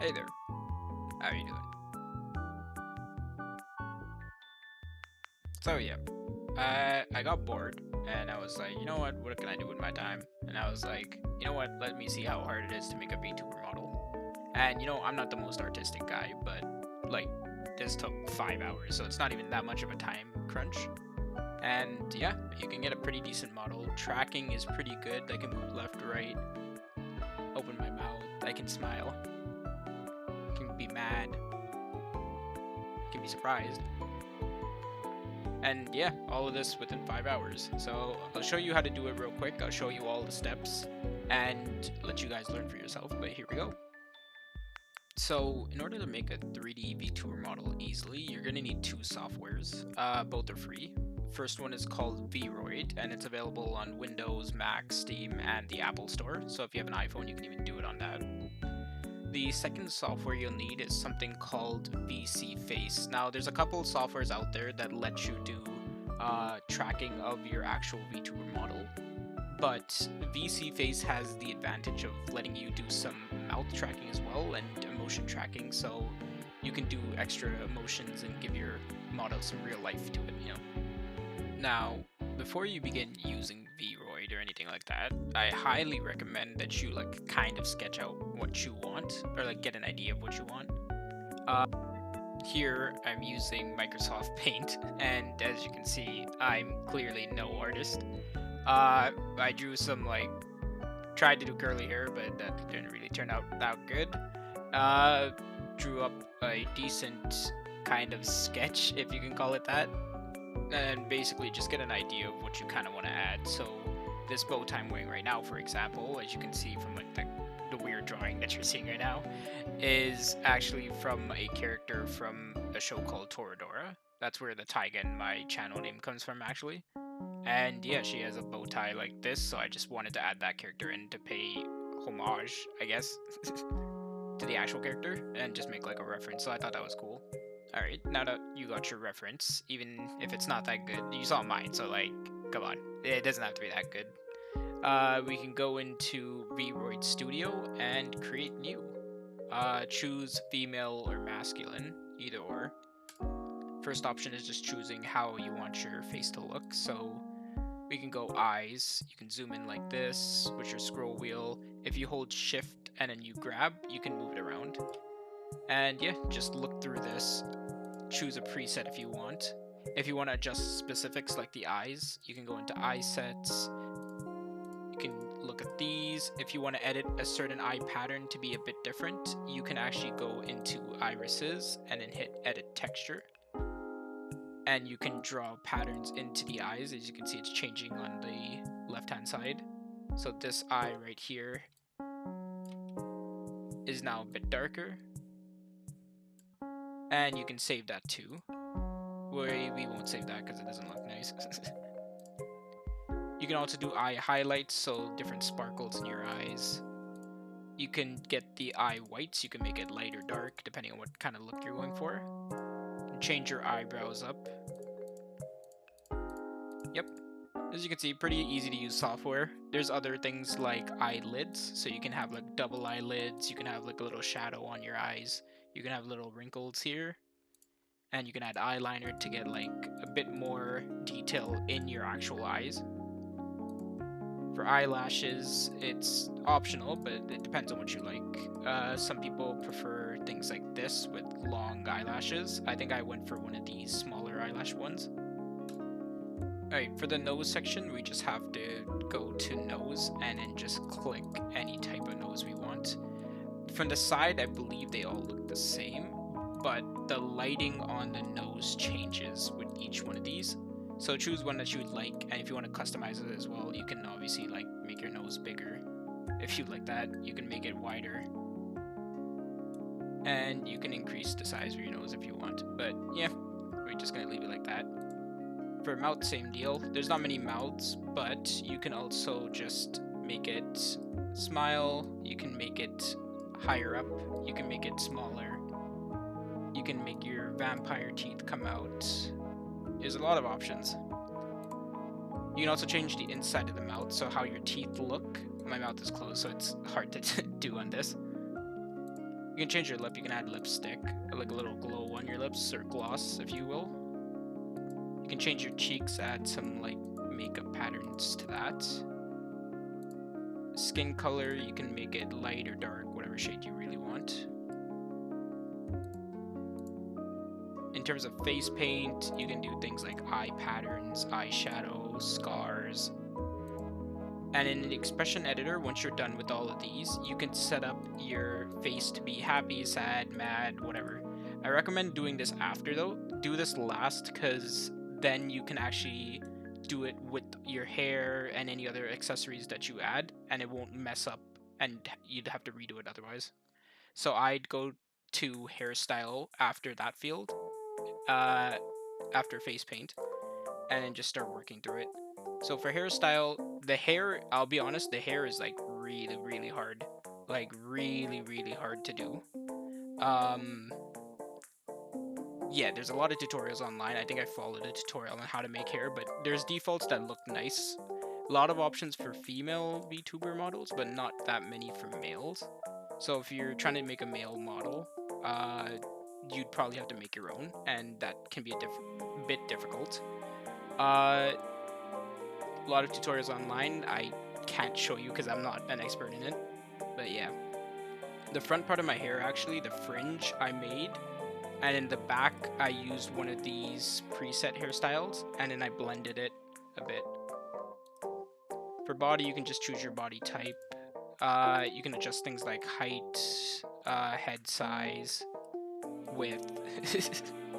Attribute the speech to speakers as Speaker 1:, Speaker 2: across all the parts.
Speaker 1: Hey there, how are you doing? So yeah, I got bored and I was like, you know what can I do with my time? And I was like, you know what, let me see how hard it is to make a VTuber model. And I'm not the most artistic guy, but like this took 5 hours, so it's not even that much of a time crunch. And yeah, you can get a pretty decent model. Tracking is pretty good. I can move left, right, open my mouth, I can smile, can be mad, can be surprised. And yeah, all of this within 5 hours. So I'll show you how to do it real quick. I'll show you all the steps and let you guys learn for yourself. But here we go. So in order to make a 3D VTuber model easily, you're going to need two softwares. Both are free. First one is called Vroid, and it's available on Windows, Mac, Steam, and the Apple Store. So if you have an iPhone, you can even do it on that. The second software you'll need is something called Vseeface. Now, there's a couple of softwares out there that let you do tracking of your actual VTuber model, but Vseeface has the advantage of letting you do some mouth tracking as well and emotion tracking, so you can do extra emotions and give your model some real life to it, Now, before you begin using Vroid or anything like that, I highly recommend that you kind of sketch out what you want, or get an idea of what you want. Here I'm using Microsoft Paint, and as you can see, I'm clearly no artist. I drew some tried to do curly hair, but that didn't really turn out that good. Drew up a decent kind of sketch, if you can call it that, and basically just get an idea of what you kind of want to add. So this bow tie I'm wearing right now, for example, as you can see from the weird drawing that you're seeing right now, is actually from a character from a show called Toradora. That's where the taiga in my channel name comes from, actually. And yeah, she has a bow tie like this, so I just wanted to add that character in to pay homage, I guess, to the actual character, and just make a reference, so I thought that was cool. Alright, now that you got your reference, even if it's not that good, you saw mine, so come on, it doesn't have to be that good. We can go into Vroid Studio and create new. Choose female or masculine, either or. First option is just choosing how you want your face to look, so we can go eyes. You can zoom in like this with your scroll wheel. If you hold shift and then you grab, you can move it around. And yeah, just look through this. Choose a preset if you want. If you want to adjust specifics like the eyes, you can go into eye sets. You can look at these. If you want to edit a certain eye pattern to be a bit different, you can actually go into irises and then hit edit texture. And you can draw patterns into the eyes. As you can see, it's changing on the left hand side. So this eye right here is now a bit darker. And you can save that too. We won't save that because it doesn't look nice. You can also do eye highlights, so different sparkles in your eyes. You can get the eye whites. You can make it light or dark depending on what kind of look you're going for. And change your eyebrows up. Yep. As you can see, pretty easy to use software. There's other things like eyelids, so you can have double eyelids. You can have a little shadow on your eyes. You can have little wrinkles here. And you can add eyeliner to get a bit more detail in your actual eyes. For eyelashes, it's optional, but it depends on what you like. Some people prefer things like this with long eyelashes. I think I went for one of these smaller eyelash ones. Alright, for the nose section, we just have to go to nose and then just click any type of nose we want. From the side, I believe they all look the same, but the lighting on the nose changes with each one of these. So choose one that you would like, and if you want to customize it as well, you can obviously make your nose bigger. If you like that, you can make it wider. And you can increase the size of your nose if you want. But yeah, we're just gonna leave it like that. For mouth, same deal. There's not many mouths, but you can also just make it smile. You can make it higher up. You can make it smaller. You can make your vampire teeth come out. There's a lot of options. You can also change the inside of the mouth, so how your teeth look. My mouth is closed, so it's hard to do on this. You You can change your lip. You can add lipstick, like a little glow on your lips, or gloss, if you will. You can change your cheeks, add some like makeup patterns to that. Skin color, you can make it light or dark, whatever shade you really want. In terms of face paint, you can do things like eye patterns, eyeshadow, scars. And in the expression editor, once you're done with all of these, you can set up your face to be happy, sad, mad, whatever. I recommend doing this after though. Do this last, because then you can actually do it with your hair and any other accessories that you add, and it won't mess up and you'd have to redo it otherwise. So I'd go to hairstyle after that field, after face paint, and then just start working through it. So for hairstyle, the hair, I'll be honest, the hair is like really hard. Like really hard to do. Yeah, there's a lot of tutorials online. I think I followed a tutorial on how to make hair, but there's defaults that look nice. A lot of options for female VTuber models, but not that many for males. So if you're trying to make a male model, you'd probably have to make your own, and that can be a bit difficult. A lot of tutorials online. I can't show you because I'm not an expert in it, but yeah. The front part of my hair, actually, the fringe I made, and in the back I used one of these preset hairstyles, and then I blended it a bit. For body, you can just choose your body type. You can adjust things like height, head size, width.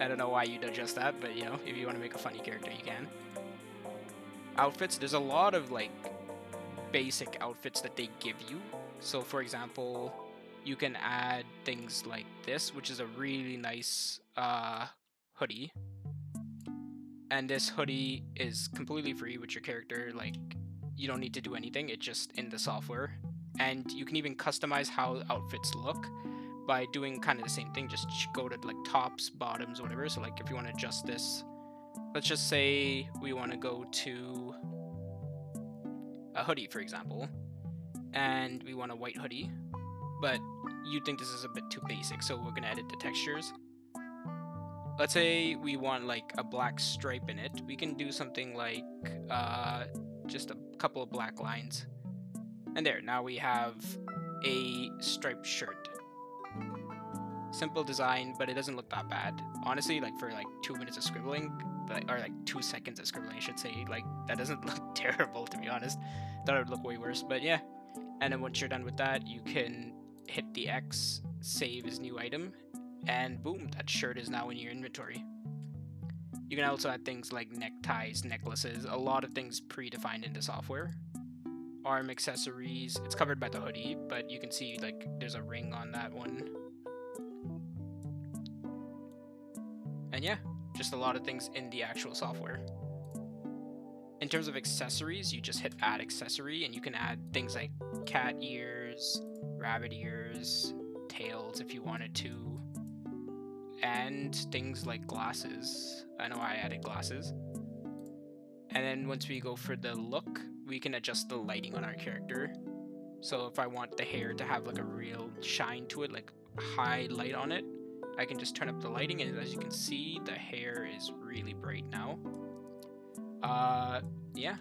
Speaker 1: I don't know why you'd adjust that, but you know, if you want to make a funny character, you can. Outfits, there's a lot of like basic outfits that they give you. So for example, you can add things like this, which is a really nice hoodie. And this hoodie is completely free with your character. Like, you don't need to do anything, it's just in the software. And you can even customize how outfits look by doing kind of the same thing. Just go to like tops, bottoms, whatever. So like if you want to adjust this, let's just say we want to go to a hoodie, for example, and we want a white hoodie, but you think this is a bit too basic, so we're gonna edit the textures. Let's say we want like a black stripe in it. We can do something like just a couple of black lines, and there, now we have a striped shirt. Simple design, but it doesn't look that bad. Honestly, like for like 2 minutes of scribbling, or like 2 seconds of scribbling, I should say, like that doesn't look terrible, to be honest. Thought it would look way worse, but yeah. And then once you're done with that, you can hit the X, save as new item, and boom, that shirt is now in your inventory. You can also add things like neckties, necklaces, a lot of things predefined in the software. Arm accessories, it's covered by the hoodie, but you can see like there's a ring on that one. And yeah, just a lot of things in the actual software. In terms of accessories, you just hit add accessory, and you can add things like cat ears, rabbit ears, tails if you wanted to, and things like glasses. I know I added glasses. And then once we go for the look, we can adjust the lighting on our character. So if I want the hair to have like a real shine to it, like high light on it, I can just turn up the lighting, and as you can see, the hair is really bright now. Yeah.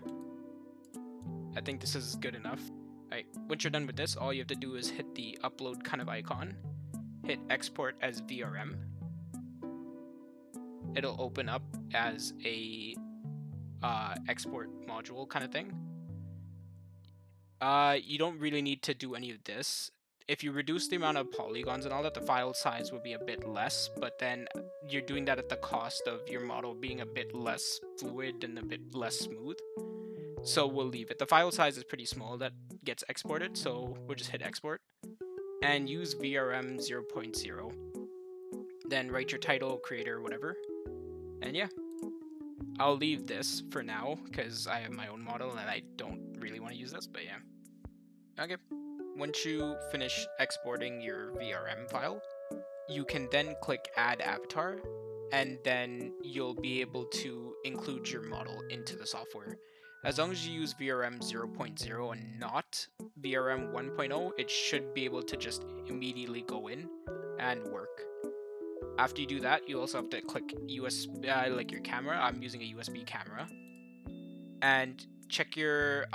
Speaker 1: I think this is good enough. Alright, once you're done with this, all you have to do is hit the upload kind of icon, hit export as VRM. It'll open up as a export module kind of thing. You don't really need to do any of this. If you reduce the amount of polygons and all that, the file size would be a bit less, but then you're doing that at the cost of your model being a bit less fluid and a bit less smooth. So we'll leave it. The file size is pretty small that gets exported, so we'll just hit export and use VRM 0.0. Then write your title, creator, whatever. And yeah, I'll leave this for now because I have my own model and I don't really want to use this, but yeah. Okay. Once you finish exporting your VRM file, you can then click Add Avatar, and then you'll be able to include your model into the software. As long as you use VRM 0.0 and not VRM 1.0, it should be able to just immediately go in and work. After you do that, you also have to click USB, like your camera. I'm using a USB camera, and check your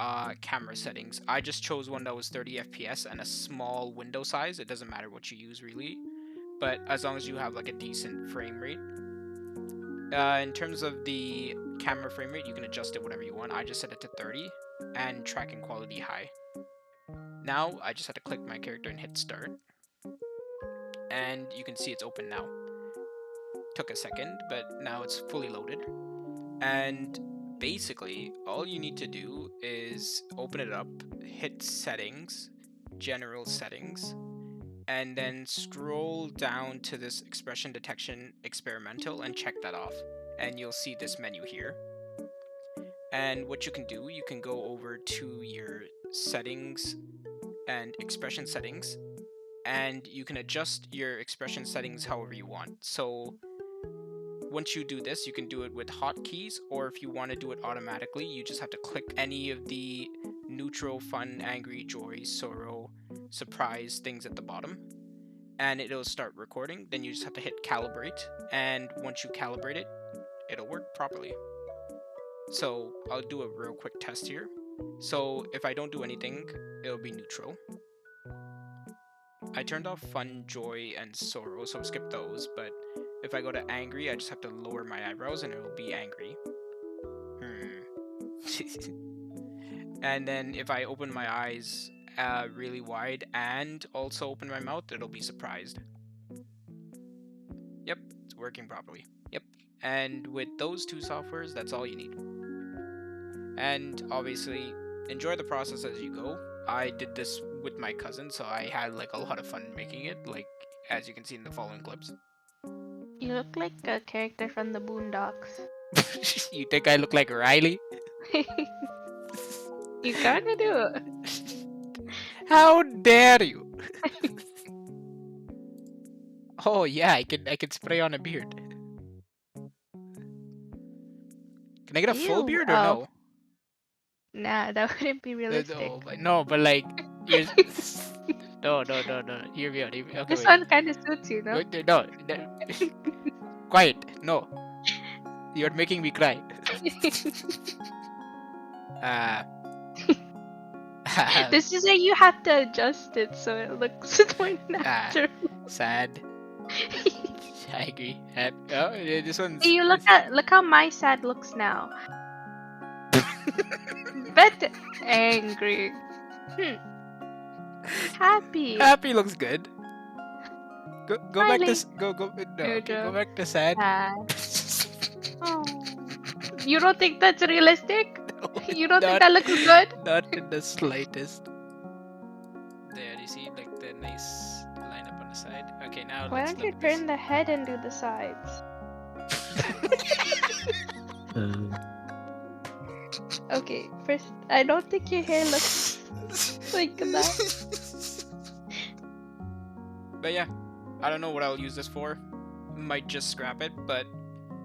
Speaker 1: camera settings. I just chose one that was 30 FPS and a small window size. It doesn't matter what you use really, but as long as you have like a decent frame rate. In terms of the camera frame rate, you can adjust it whatever you want. I just set it to 30 and tracking quality high. Now I just have to click my character and hit start, and you can see it's open now. Took a second, but now it's fully loaded. And basically all you need to do is open it up, hit settings, general settings, and then scroll down to this expression detection experimental and check that off, and you'll see this menu here. And what you can do, you can go over to your settings and expression settings, and you can adjust your expression settings however you want. So once you do this, you can do it with hotkeys, or if you want to do it automatically, you just have to click any of the neutral, fun, angry, joy, sorrow, surprise things at the bottom, and it'll start recording. Then you just have to hit calibrate, and once you calibrate it, it'll work properly. So I'll do a real quick test here. So if I don't do anything, it'll be neutral. I turned off fun, joy, and sorrow, so skip those, but if I go to angry, I just have to lower my eyebrows and it'll be angry. And then if I open my eyes really wide and also open my mouth, it'll be surprised. Yep, it's working properly. Yep, and with those two softwares, that's all you need. And obviously, enjoy the process as you go. I did this with my cousin, so I had like a lot of fun making it, like as you can see in the following clips.
Speaker 2: You look like a character from the Boondocks.
Speaker 1: You think I look like Riley?
Speaker 2: You kinda do.
Speaker 1: How dare you? Oh yeah, I can spray on a beard. Can I get a full
Speaker 2: Ew,
Speaker 1: beard or no?
Speaker 2: Nah, that wouldn't be realistic.
Speaker 1: No, but like, you're... no. Hear me out. Okay,
Speaker 2: This
Speaker 1: wait.
Speaker 2: one kind of suits you, no?
Speaker 1: Wait, no. Quiet. No. You're making me cry.
Speaker 2: This is where you have to adjust it so it looks more natural.
Speaker 1: Sad. I agree. Oh, this one's...
Speaker 2: Hey, you look how my sad looks now. But angry. Happy.
Speaker 1: Happy looks good. Go back
Speaker 2: Smiley.
Speaker 1: to go no. Okay, go back to sad.
Speaker 2: Oh. You don't think that's realistic?
Speaker 1: No,
Speaker 2: You don't think that looks good?
Speaker 1: Not in the slightest. There, you see like the nice line up on the side. Okay, now
Speaker 2: Why
Speaker 1: let's
Speaker 2: don't you
Speaker 1: look at
Speaker 2: turn the head and do the sides? Okay, first, I don't think your hair looks like that.
Speaker 1: But yeah, I don't know what I'll use this for. Might just scrap it, but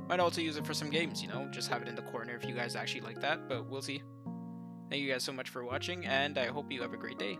Speaker 1: might also use it for some games, you know? Just have it in the corner if you guys actually like that, but we'll see. Thank you guys so much for watching, and I hope you have a great day.